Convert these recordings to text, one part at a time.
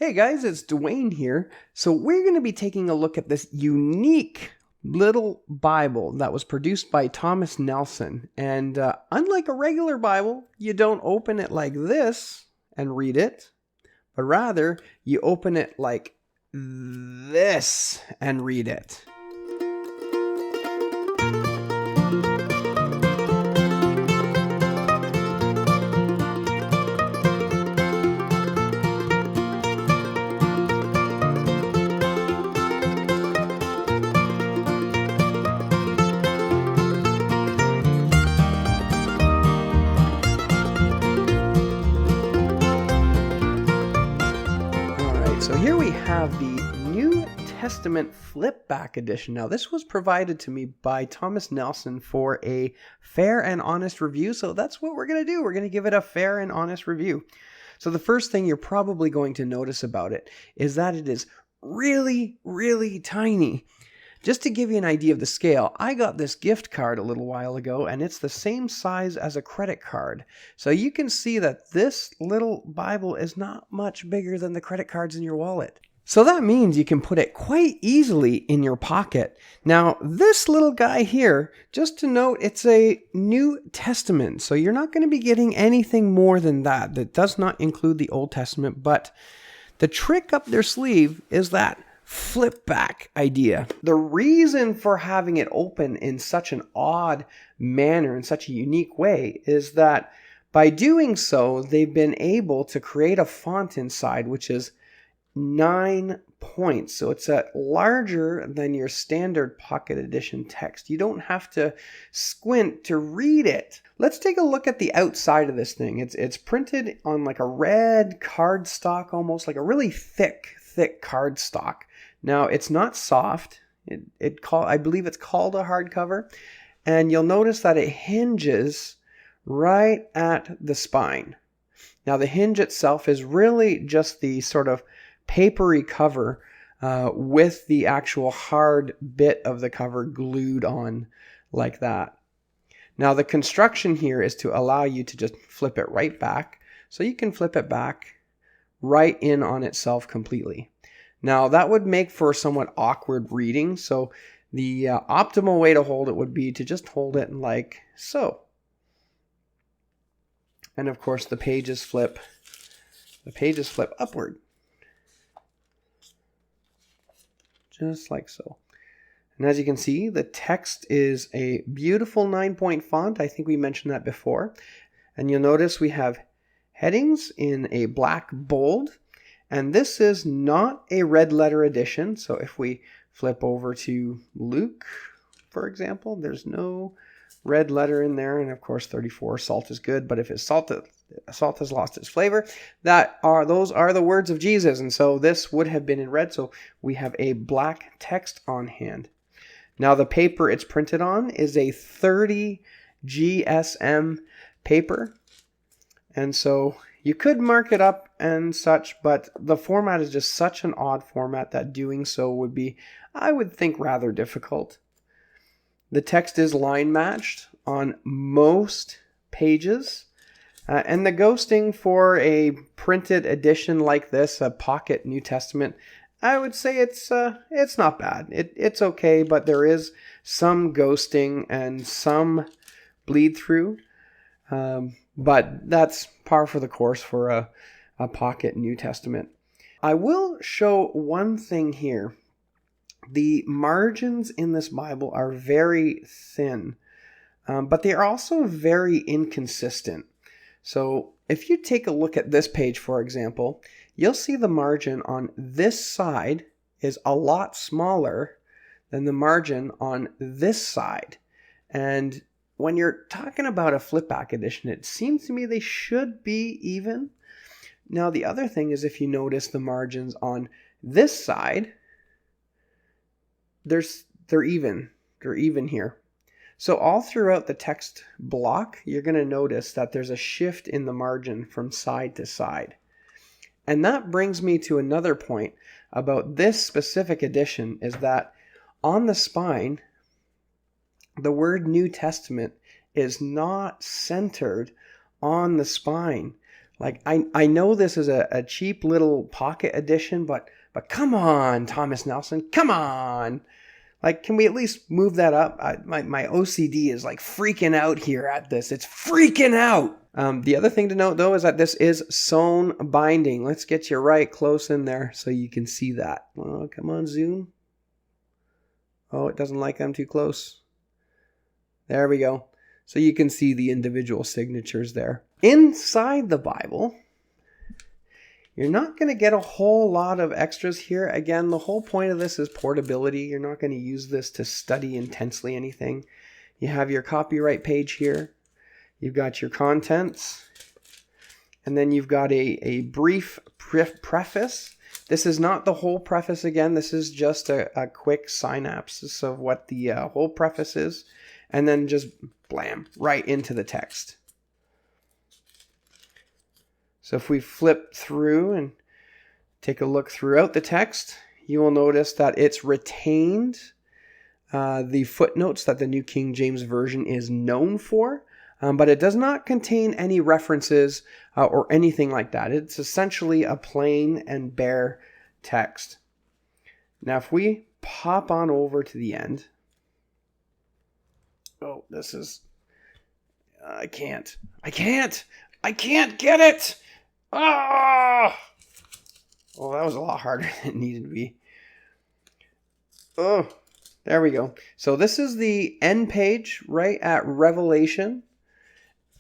Hey guys, it's Dwayne here. So we're going to be taking a look at this unique little Bible that was produced by Thomas Nelson. And unlike a regular Bible, you don't open it like this and read it, but rather you open it like this and read it. So here we have the New Testament Flipback edition. Now this was provided to me by Thomas Nelson for a fair and honest review. So that's what we're going to do. We're going to give it a fair and honest review. So the first thing you're probably going to notice about it is that it is really, really tiny. Just to give you an idea of the scale, I got this gift card a little while ago, and it's the same size as a credit card. So you can see that this little Bible is not much bigger than the credit cards in your wallet. So that means you can put it quite easily in your pocket. Now, this little guy here, just to note, it's a New Testament. So you're not going to be getting anything more than that. That does not include the Old Testament, but the trick up their sleeve is that flip back idea. The reason for having it open in such an odd manner, in such a unique way, is that by doing so, they've been able to create a font inside which is 9 points. So it's larger than your standard pocket edition text. You don't have to squint to read it. Let's take a look at the outside of this thing. It's printed on like a red cardstock, almost like a really thick cardstock. Now, it's not soft. I believe it's called a hardcover. And you'll notice that it hinges right at the spine. Now, the hinge itself is really just the sort of papery cover with the actual hard bit of the cover glued on like that. Now, the construction here is to allow you to just flip it right back. So you can flip it back right in on itself completely. Now, that would make for somewhat awkward reading, so the optimal way to hold it would be to just hold it like so. And of course, the pages flip upward. Just like so. And as you can see, the text is a beautiful 9-point font. I think we mentioned that before. And you'll notice we have headings in a black bold. And this is not a red letter edition. So if we flip over to Luke, for example, there's no red letter in there. And of course, 34, salt is good. But if it's salt has lost its flavor, those are the words of Jesus. And so this would have been in red. So we have a black text on hand. Now the paper it's printed on is a 30 GSM paper. And so you could mark it up and such, but the format is just such an odd format that doing so would be, I would think, rather difficult. The text is line matched on most pages, and the ghosting for a printed edition like this, a pocket New Testament, I would say it's not bad. It's okay, but there is some ghosting and some bleed through. But that's par for the course for a pocket New Testament. I will show one thing here. The margins in this Bible are very thin, but they are also very inconsistent. So if you take a look at this page, for example, you'll see the margin on this side is a lot smaller than the margin on this side. And when you're talking about a flipback edition, it seems to me they should be even. Now, the other thing is, if you notice the margins on this side, they're even. They're even here. So all throughout the text block, you're going to notice that there's a shift in the margin from side to side. And that brings me to another point about this specific edition, is that on the spine, the word New Testament is not centered on the spine Like, I know this is a cheap little pocket edition, but come on, Thomas Nelson, come on. Like, can we at least move that up? My OCD is like freaking out here at this. It's freaking out. The other thing to note, though, is that this is sewn binding. Let's get you right close in there so you can see that. Oh, come on, zoom. Oh, it doesn't like I'm too close. There we go. So you can see the individual signatures there. Inside the Bible, you're not going to get a whole lot of extras here. Again, the whole point of this is portability. You're not going to use this to study intensely anything. You have your copyright page here. You've got your contents. And then you've got a brief preface. This is not the whole preface again. This is just a quick synopsis of what the whole preface is. And then just blam, right into the text. So if we flip through and take a look throughout the text, you will notice that it's retained the footnotes that the New King James Version is known for, but it does not contain any references or anything like that. It's essentially a plain and bare text. Now if we pop on over to the end, oh, this is, I can't get it! Ah! Well, that was a lot harder than it needed to be. Oh, there we go. So this is the end page right at Revelation.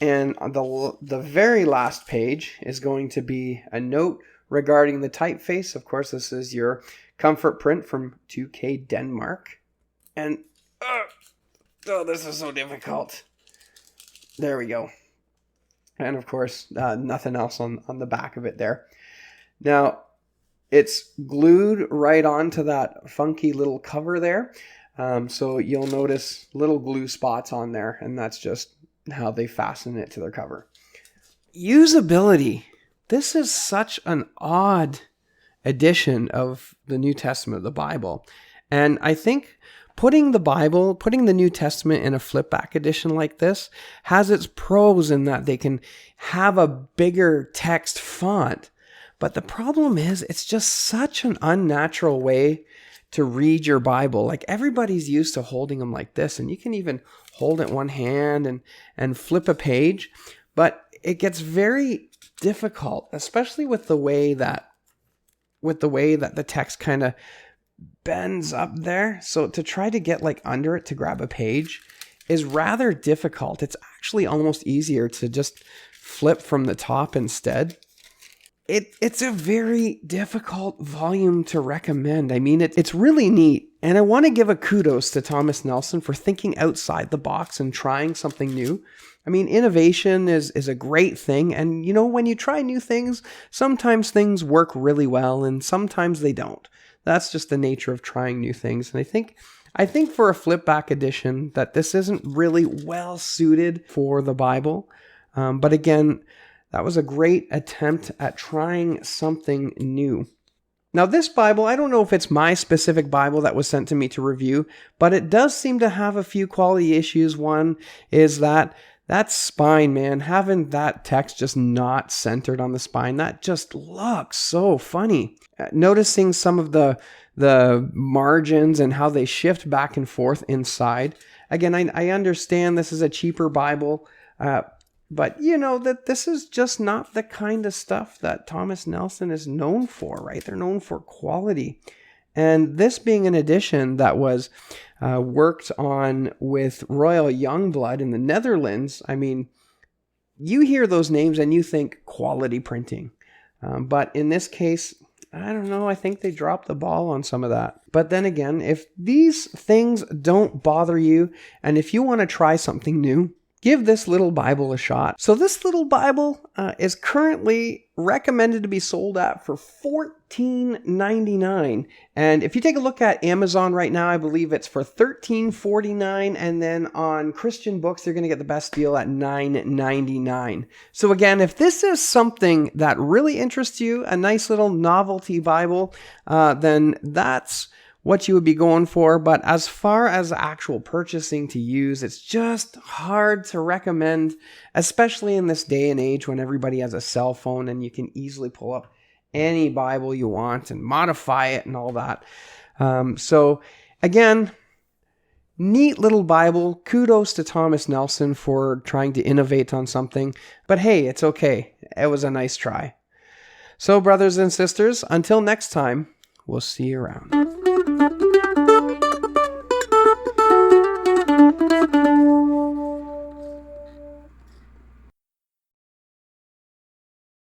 And the very last page is going to be a note regarding the typeface. Of course, this is your comfort print from 2K Denmark. And, oh, this is so difficult. There we go. And of course, nothing else on the back of it there. Now, it's glued right onto that funky little cover there. So you'll notice little glue spots on there, and that's just how they fasten it to their cover. Usability. This is such an odd edition of the New Testament of the Bible. And I think putting the New Testament in a flipback edition like this has its pros in that they can have a bigger text font. But the problem is it's just such an unnatural way to read your Bible. Like, everybody's used to holding them like this, and you can even hold it one hand and flip a page. But it gets very difficult, especially with the way that the text kind of bends up there. So to try to get like under it to grab a page is rather difficult. It's actually almost easier to just flip from the top instead. It's a very difficult volume to recommend. I mean, it's really neat. And I want to give a kudos to Thomas Nelson for thinking outside the box and trying something new. I mean, innovation is a great thing. And, you know, when you try new things, sometimes things work really well and sometimes they don't. That's just the nature of trying new things. And I think for a flipback edition that this isn't really well suited for the Bible. But again, that was a great attempt at trying something new. Now, this Bible, I don't know if it's my specific Bible that was sent to me to review, but it does seem to have a few quality issues. One is that spine, man, having that text just not centered on the spine, that just looks so funny. Noticing some of the margins and how they shift back and forth inside. Again, I understand this is a cheaper Bible, but you know that this is just not the kind of stuff that Thomas Nelson is known for, right? They're known for quality. And this being an edition that was worked on with Royal Jongbloed in the Netherlands, I mean, you hear those names and you think quality printing. But in this case, I don't know, I think they dropped the ball on some of that. But then again, if these things don't bother you, and if you want to try something new, give this little Bible a shot. So this little Bible is currently recommended to be sold at for $14.99. And if you take a look at Amazon right now, I believe it's for $13.49. And then on Christianbook, they're going to get the best deal at $9.99. So again, if this is something that really interests you, a nice little novelty Bible, then that's what you would be going for, but as far as actual purchasing to use, it's just hard to recommend, especially in this day and age when everybody has a cell phone and you can easily pull up any Bible you want and modify it and all that. So again, neat little Bible. Kudos to Thomas Nelson for trying to innovate on something, but hey, it's okay. It was a nice try. So brothers and sisters, until next time, we'll see you around.